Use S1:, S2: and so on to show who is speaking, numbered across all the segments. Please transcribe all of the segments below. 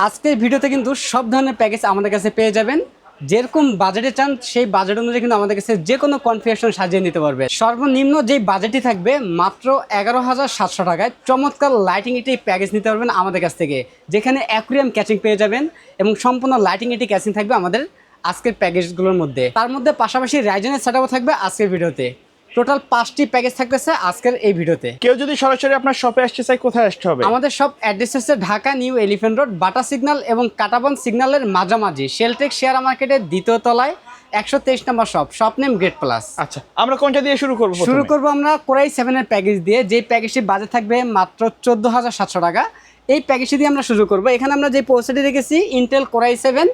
S1: আজকের ভিডিওতে কিন্তু সব ধরনের প্যাকেজ আমাদের কাছে পেয়ে যাবেন। যেরকম বাজেটে চান সেই বাজেট অনুযায়ী কিন্তু আমাদের কাছে যে কোনো কনফিগারেশন সাজিয়ে নিতে পারবে। সর্বনিম্ন যেই বাজেটই থাকবে মাত্র 11,700 টাকায় চমৎকার লাইটিং একটি প্যাকেজ নিতে পারবেন আমাদের কাছ থেকে, যেখানে অ্যাকুয়ারিয়াম ক্যাচিং পেয়ে যাবেন এবং সম্পূর্ণ লাইটিং একটি ক্যাচিং থাকবে আমাদের আজকের প্যাকেজগুলোর মধ্যে। তার মধ্যে পাশাপাশি রাইজেনের সেটআপও থাকবে আজকের ভিডিওতে। টোটাল 5টি প্যাকেজ থাকতেছে আজকের এই ভিডিওতে।
S2: কেউ যদি সরাসরি আপনার শপে আসতে চায় কোথায় আসতে হবে?
S1: আমাদের সব অ্যাড্রেস হচ্ছে ঢাকা নিউ এলিফ্যান্ট রোড, বাটা সিগন্যাল এবং কাটাবন সিগন্যালের মাঝামাঝি, শেলটেক শেয়ার মার্কেটের দ্বিতীয় তলায় 123 নম্বর শপ নেম গেট প্লাস।
S2: আচ্ছা, আমরা কোনটা দিয়ে শুরু করব?
S1: শুরু করব আমরা কোরাই 7 এর প্যাকেজ দিয়ে, যে প্যাকেজটি বাজেট থাকবে মাত্র 14,700 টাকা। এই প্যাকেজটি দিয়ে আমরা শুরু করব। এখানে আমরা যে প্রসেসরটি রেখেছি Intel core i 7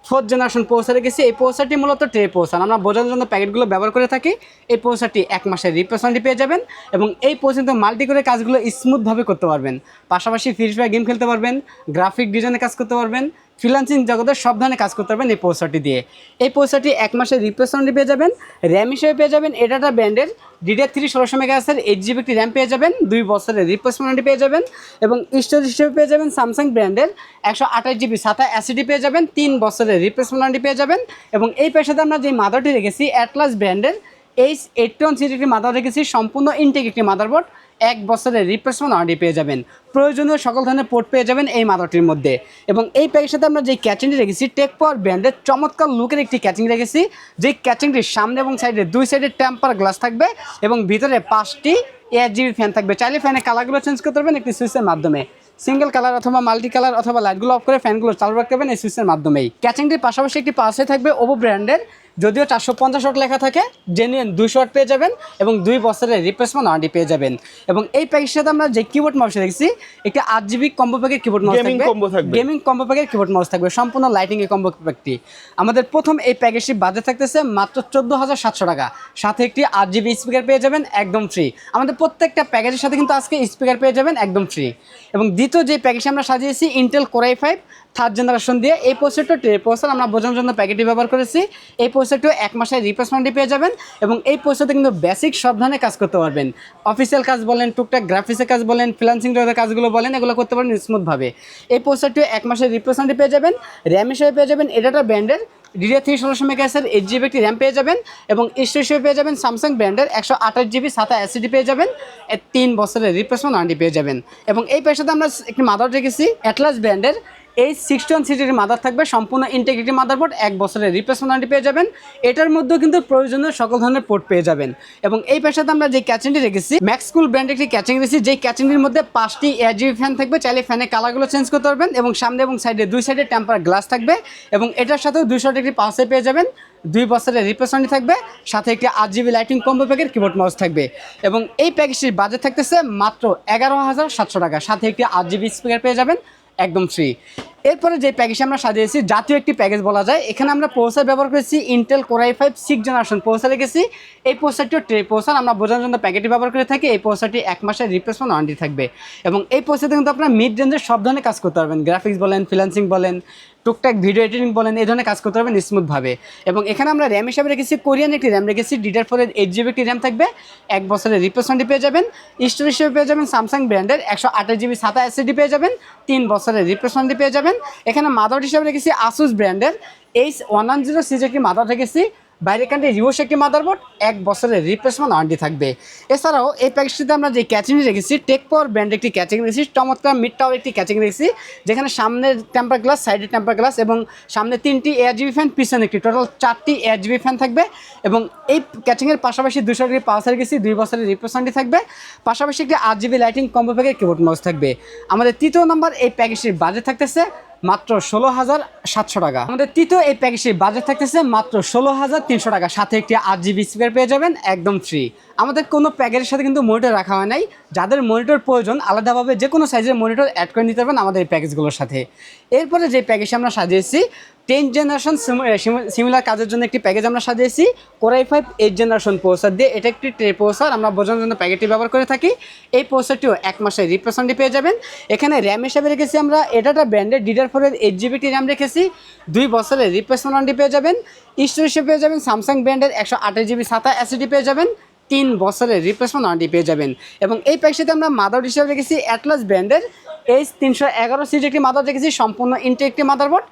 S1: 4th generation processor রেখেছি। এই প্রসেসরটি মূলত ট্রে প্রসেসর, আমরা বোঝানোর জন্য প্যাকেটগুলো ব্যবহার করে থাকি। এই প্রসেসরটি 1 মাসের রিপ্লেসমেন্টটি পেয়ে যাবেন এবং এই পর্যন্ত মাল্টি করে কাজগুলো স্মুথভাবে করতে পারবেন। পাশাপাশি ফ্রি ফায়ার গেম খেলতে পারবেন, গ্রাফিক ডিজাইনের কাজ করতে পারবেন, ফ্রিল্যান্সিং জগতের সব ধরনের কাজ করতে পারবেন এই প্রসেসরটি দিয়ে। এই প্রসেসরটি 1 মাসের রিপ্লেসমেন্টটি পেয়ে যাবেন। র্যাম হিসেবে পেয়ে যাবেন এটাটা ব্র্যান্ডের DDR3 1600 মেগাহার্টজের 8GB একটি র্যাম পেয়ে যাবেন, 2 বছরের রিপ্লেসমেন্টটি পেয়ে যাবেন এবং স্টোরেজ হিসেবে পেয়ে যাবেন স্যামসাং ব্র্যান্ডের 128GB SATA SSD পেয়ে যাবেন, 3 বছরের রিপ্লেসমেন্টটি পেয়ে যাবেন। এবং এই পেশাতে আমরা যে মাদারটি রেখেছি অ্যাটলাস ব্র্যান্ডের H81 সিরিজের একটি মাদার রেখেছি, সম্পূর্ণ ইনটেক একটি মাদারবোর্ড, 1 বছরের রিপ্লেসমেন্ট ওয়ারেন্টি পেয়ে যাবেন। প্রয়োজনীয় সকল ধরনের পোর্ট পেয়ে যাবেন এই মাদারটির মধ্যে। এবং এই প্যাকের সাথে আমরা যে ক্যাচিংটি রেখেছি টেক পাওয়ার ব্র্যান্ডের চমৎকার লুকের একটি ক্যাচিং রেখেছি, যে ক্যাচিংটির সামনে এবং সাইডে 2 সাইডে টেম্পার গ্লাস থাকবে এবং ভিতরে 5টি ARGB ফ্যান থাকবে। চাইলে ফ্যানের কালারগুলো চেঞ্জ করতে পারবেন একটি সুইচের মাধ্যমে। সিঙ্গেল কালার অথবা মাল্টি কালার অথবা লাইটগুলো অফ করে ফ্যানগুলো চালু রাখতে পারবেন এই সুইচের মাধ্যমেই। ক্যাচিংটির পাশাপাশি একটি পাশে থাকবে ওভো ব্র্যান্ডের, যদিও 450 ওয়াট লেখা থাকে, জেনুইন 200 ওয়াট পেয়ে যাবেন এবং 2 বছরের রিপ্লেসমেন্ট ওয়ারেন্টি পেয়ে যাবেন। এবং এই প্যাকের সাথে আমরা যে কিবোর্ড মাউস রেখেছি একটি 8GB কম্বো প্যাকের কিবোর্ড মাউস থাকবে, গেমিং কম্বো প্যাকের কিবোর্ড মাউস থাকবে, সম্পূর্ণ লাইটিং এই কম্বো প্যাকটি। আমাদের প্রথম এই প্যাকেজটি বাজেট থাকতেছে মাত্র 14,700 টাকা, সাথে একটি 8GB স্পিকার পেয়ে যাবেন একদম ফ্রি। আমাদের প্রত্যেকটা প্যাকেজের সাথে কিন্তু আজকে স্পিকার পেয়ে যাবেন একদম ফ্রি। এবং দ্বিতীয় যে প্যাকেজটি আমরা সাজিয়েছি ইন্টেল কোরাই 5 3rd জেনারেশন দিয়ে, এই প্রসেসরটা ট্রে প্রসেসর আমরা বোঝানোর জন্য প্যাকেটটি ব্যবহার করেছি। এই প্রসেসরটিও 1 মাসের রিপ্লেসমেন্টটি পেয়ে যাবেন এবং এই প্রসেসরতে কিন্তু বেসিক সব ধরনের কাজ করতে পারবেন। অফিসিয়াল কাজ বলেন, টুকটাক গ্রাফিক্সের কাজ বলেন, ফ্রিল্যান্সিং জগতের কাজগুলো বলেন, এগুলো করতে পারেন স্মুথভাবে। এই প্রসেসরটিও 1 মাসের রিপ্লেসমেন্টটি পেয়ে যাবেন। র্যাম হিসেবে পেয়ে যাবেন এটাটা ব্র্যান্ডের DDR3 1600 মেগাহার্টজের 8GB একটি র্যাম পেয়ে যাবেন এবং স্টোরেজ হিসেবে পেয়ে যাবেন স্যামসাং ব্র্যান্ডের 128GB SATA SSD পেয়ে যাবেন, 3 বছরের রিপ্লেসমেন্ট ওয়ারেন্টি পেয়ে যাবেন। এবং এই পেশাতে আমরা একটি মাদার রেখেছি অ্যাটলাস ব্র্যান্ডের H61 সিরিজের মাদার থাকবে, সম্পূর্ণ ইন্টিগ্রেটেড মাদারবোর্ড, 1 বছরের রিপ্লেসমেন্ট ওয়ারেন্টি পেয়ে যাবেন। এটার মধ্যেও কিন্তু প্রয়োজনীয় সকল ধরনের পোর্ট পেয়ে যাবেন। এবং এই পেশাতে আমরা যে ক্যাচিংটি রেখেছি ম্যাক্সকুল ব্র্যান্ডের একটি ক্যাচিং রেখেছি, যেই ক্যাচিংটির মধ্যে 5টি ARGB ফ্যান থাকবে, চাইলে ফ্যানের কালারগুলো চেঞ্জ করতে পারবেন এবং সামনে এবং সাইডে 2 সাইডে টেম্পার গ্লাস থাকবে এবং এটার সাথেও 200 ডিগ্রি পালসে পেয়ে যাবেন, 2 বছরের রিপ্লেসমেন্ট থাকবে, সাথে একটি 8GB লাইটিং কম্বো প্যাকের কিবোর্ড মাউস থাকবে। এবং এই প্যাকেজটির বাজেট থাকতেছে মাত্র 11,700 টাকা, সাথে একটি 8GB স্পিকার পেয়ে যাবেন একদম ফ্রি। এরপরে যে প্যাকেজ আমরা সাজিয়েছি জাতীয় একটি প্যাকেজ বলা যায়, এখানে আমরা প্রসেসর ব্যবহার করেছি Intel core i 5 6th generation processor রেখেছি। এই প্রসেসরটিও ট্রে প্রসেসর, আমরা বোঝানোর জন্য প্যাকেটটি ব্যবহার করে থাকি। এই প্রসেসরটি 1 মাসের রিপ্লেসমেন্ট ওয়ারেন্টি থাকবে এবং এই প্রসেসরে কিন্তু আপনারা মিড রেঞ্জের সব ধরনের কাজ করতে পারবেন, গ্রাফিক্স বলেন, ফ্রিল্যান্সিং বলেন, টুকটাক ভিডিও এডিটিং বলেন, এই ধরনের কাজ করতে পারবেন স্মুথভাবে। এবং এখানে আমরা র্যাম হিসাবে রেখেছি কোরিয়ান একটি র্যাম রেখেছি, DDR4 এর 8GB একটি র্যাম থাকবে, 1 বছরের রিপ্লেসমেন্টটি পেয়ে যাবেন। স্টোরেজ হিসেবে পেয়ে যাবেন স্যামসাং ব্র্যান্ডের 128GB SATA SSD পেয়ে যাবেন, 3 বছরের রিপ্লেসমেন্টটি পেয়ে যাবেন। এখানে মাদার হিসাবে রেখেছি আসুস ব্র্যান্ডের H110 সিরিজের একটি মাদার রেখেছি, বাইরের কান্ট্রি রিউস একটি মাদারবোর্ড, 1 বছরের রিপ্লেসমেন্ট ওয়ারেন্টি থাকবে। এছাড়াও এই প্যাকেজটিতে আমরা যে ক্যাচিংটি রেখেছি টেক পাওয়ার ব্র্যান্ডের একটি ক্যাচিং রেখেছি, চমৎকার মিড টাওয়ার একটি ক্যাচিং রেখেছি, যেখানে সামনের টেম্পার গ্লাস, সাইডে টেম্পার গ্লাস এবং সামনে 3টি ARGB ফ্যান, পিছনে একটি, টোটাল 4টি ARGB ফ্যান থাকবে। এবং এই ক্যাচিংয়ের পাশাপাশি 200 ডিগ্রি পালসার রেখেছি, 2 বছরের রিপ্লেসমেন্টটি থাকবে, পাশাপাশি একটি 8GB লাইটিং কম্বো প্যাকের কিবোর্ড মাউস থাকবে। আমাদের তৃতীয় নম্বর এই প্যাকেজটির বাজেট থাকতেছে মাত্র 16,700 টাকা। আমাদের তৃতীয় এই প্যাকেজটির বাজেট থাকতেছে মাত্র 16,300 টাকা, সাথে একটি 8GB স্পিকার পেয়ে যাবেন একদম ফ্রি। আমাদের কোনো প্যাকেজের সাথে কিন্তু মনিটর রাখা হয় নাই, যাদের মনিটর প্রয়োজন আলাদাভাবে যে কোনো সাইজের মনিটর অ্যাড করে নিতে পারবেন আমাদের এই প্যাকেজগুলোর সাথে। এরপরে যে প্যাকেজ আমরা সাজিয়েছি 10th জেনারেশন সিমিলার কাজের জন্য একটি প্যাকেজ আমরা সাজিয়েছি কোরাই 5 8th জেনারেশন প্রসেসর দিয়ে, এটা একটি ট্রে প্রসেসর, আমরা বোঝানোর জন্য প্যাকেটটি ব্যবহার করে থাকি। এই প্রসেসরটিও 1 মাসের রিপ্লেসমেন্টটি পেয়ে যাবেন। এখানে র্যাম হিসাবে রেখেছি আমরা এটাটা ব্র্যান্ডের DDR4 এর 8GB একটি র্যাম রেখেছি, 2 বছরের রিপ্লেসমেন্ট ওয়ারেন্টি পেয়ে যাবেন। স্টোরেজ হিসেবে পেয়ে যাবেন স্যামসাং ব্র্যান্ডের 128GB SATA SSD পেয়ে যাবেন, 3 বছরের রিপ্লেসমেন্ট ওয়ারেন্টি পেয়ে যাবেন। এবং এই প্যাকেজটিতে আমরা মাদারবোর্ড হিসেবে রেখেছি অ্যাটলাস ব্র্যান্ডের H311 সিরিজ একটি মাদার রেখেছি, সম্পূর্ণ ইনটেক একটি মাদারবোর্ড,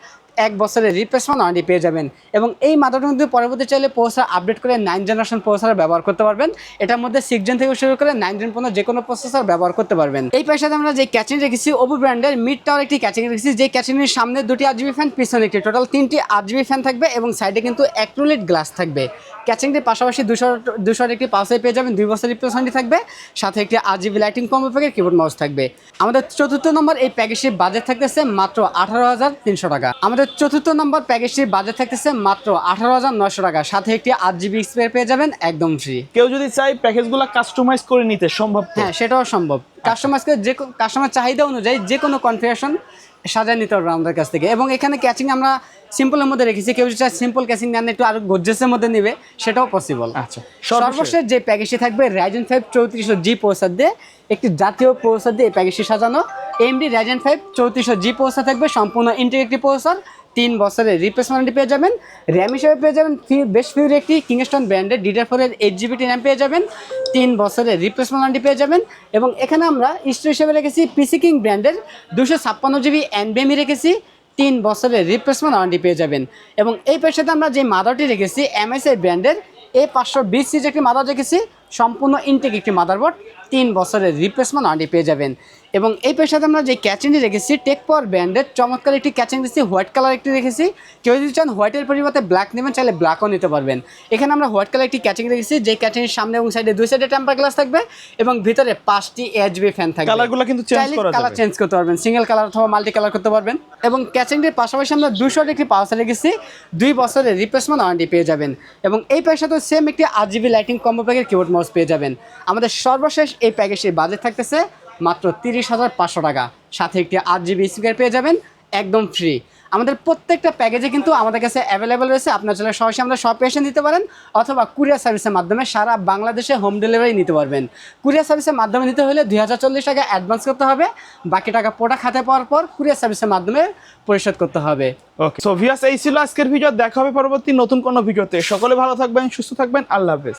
S1: 1 বছরের রিপ্লেসমেন্ট ওয়ারেন্টি পেয়ে যাবেন। এবং এই মাদারবোর্ডের মধ্যে পরবর্তী চাইলে প্রসেসর আপডেট করে 9 জেনারেশন প্রসেসর ব্যবহার করতে পারবেন। এটার মধ্যে 6 জেন থেকে শুরু করে 9 জেন পর্যন্ত যে কোনো প্রসেসর ব্যবহার করতে পারবেন। এই প্যাকেজে আমরা যে ক্যাচিং রেখেছি ওপো ব্র্যান্ডের মিড টাওয়ার একটি ক্যাচিং রেখেছি, যে ক্যাচিংয়ের সামনে 2টি RGB ফ্যান, পিছনে একটি, টোটাল 3টি RGB ফ্যান থাকবে এবং সাইডে কিন্তু অ্যাক্রিলিক গ্লাস থাকবে। ক্যাচিংটির পাশাপাশি 200 একটি পালসার পেয়ে যাবেন, 2 বছর রিপ্লেসমেন্ট থাকবে, সাথে একটি RGB লাইটিং কম্বো প্যাকের কিবোর্ড মাউস থাকবে। আমাদের চতুর্থ নম্বর এই প্যাকেজটির বাজেট থাকতেছে মাত্র 18,300 টাকা। আমাদের চতুর্থ নম্বর প্যাকেজটির বাজেট থাকতেছে মাত্র 18,900 টাকা, সাথে একটি 8GB স্পেয়ার পেয়ে যাবেন একদম ফ্রি।
S2: কেউ যদি চাই প্যাকেজগুলো কাস্টমাইজ করে নিতে সম্ভব তো?
S1: হ্যাঁ, সেটাও সম্ভব। কাস্টমারকে কাস্টমার চাহিদা অনুযায়ী যে কোনো কনফিগারেশন সাজায় নিতে পারবে আমাদের কাছ থেকে। এবং এখানে ক্যাচিং আমরা সিম্পলের মধ্যে রেখেছি, কেউ যদি সিম্পল ক্যাচিং নেন একটু আরো গর্জিয়াসের মধ্যে নেবে সেটাও পসিবল।
S2: আচ্ছা,
S1: সর্বশেষ যে প্যাকেজটি থাকবে Ryzen 5 3400G প্রসেসর দিয়ে, একটি জাতীয় প্রসেসর দিয়ে এই প্যাকেজটি সাজানো। AMD Ryzen 5 3400G প্রসেসর থাকবে, সম্পূর্ণ ইন্টিগ্রেটেড প্রসেসর, 3 বছরের রিপ্লেসমেন্ট ওয়ারেন্টি পেয়ে যাবেন। র্যাম হিসেবে পেয়ে যাবেন বেস্ট ফিউর একটি কিংস্টন ব্র্যান্ডের DDR4 এর 8GB র্যাম পেয়ে যাবেন, 3 বছরের রিপ্লেসমেন্ট ওয়ারেন্টি পেয়ে যাবেন। এবং এখানে আমরা স্টোরেজ হিসেবে রেখেছি পিসি কিং ব্র্যান্ডের 256GB NVMe রেখেছি, 3 বছরের রিপ্লেসমেন্ট ওয়ারেন্টি পেয়ে যাবেন। এবং এই পেশাতে আমরা যে মাদারটি রেখেছি MSI ব্র্যান্ডের A520 সিরিজ একটি মাদার রেখেছি, সম্পূর্ণ ইনটেক একটি মাদারবোর্ড, 3 বছরের রিপ্লেসমেন্ট ওয়ারেন্টি পেয়ে যাবেন। এবং এই পেশাতে আমরা যে ক্যাচিংটি রেখেছি টেক পাওয়ার ব্র্যান্ডের চমৎকার একটি ক্যাচিং রেখেছি, হোয়াইট কালার একটি রেখেছি। কেউ যদি চান হোয়াইটের পরিবর্তে ব্ল্যাক নেবেন চাইলে ব্ল্যাকও নিতে পারবেন। এখানে আমরা হোয়াইট কালার একটি ক্যাচিং রেখেছি, যে ক্যাচিংয়ের সামনে এবং সাইডে 2 সাইডে টেম্পার গ্লাস থাকবে এবং ভিতরে 5টি HB ফ্যান থাকবে।
S2: কালারগুলো কিন্তু চেঞ্জ করা যাবে,
S1: কালার চেঞ্জ করতে পারবেন, সিঙ্গেল কালার অথবা মাল্টি কালার করতে পারবেন। এবং ক্যাচিংটির পাশাপাশি আমরা 200 একটি পালসার রেখেছি, 2 বছরের রিপ্লেসমেন্ট ওয়ারেন্টি পেয়ে যাবেন। এবং এই পেশাতে সেম একটি RGB লাইটিং কম্বো প্যাকের কিবোর্ড মাউস পেয়ে যাবেন। আমাদের সর্বশেষ এই প্যাকেজের বাজেট থাকতেছে মাত্র 30,500 টাকা, সাথে একটি 8GB স্পিকার পেয়ে যাবেন একদম ফ্রি। আমাদের প্রত্যেকটা প্যাকেজে কিন্তু আমাদের কাছে অ্যাভেলেবেল রয়েছে। আপনার চলে সরাসরি আমরা শপে এসে নিতে পারেন অথবা কুরিয়ার সার্ভিসের মাধ্যমে সারা বাংলাদেশে হোম ডেলিভারি নিতে পারবেন। কুরিয়ার সার্ভিসের মাধ্যমে নিতে হলে 2040 টাকা অ্যাডভান্স করতে হবে, বাকি টাকা প্রোডাক্ট হাতে পাওয়ার পর কুরিয়ার সার্ভিসের মাধ্যমে পরিশোধ করতে হবে।
S2: ওকে, সো ভিউয়ার্স, এই ছিল আজকের ভিডিও। দেখা হবে পরবর্তী নতুন কোনো ভিডিওতে। সকলে ভালো থাকবেন, সুস্থ থাকবেন, আল্লাহ হাফেজ।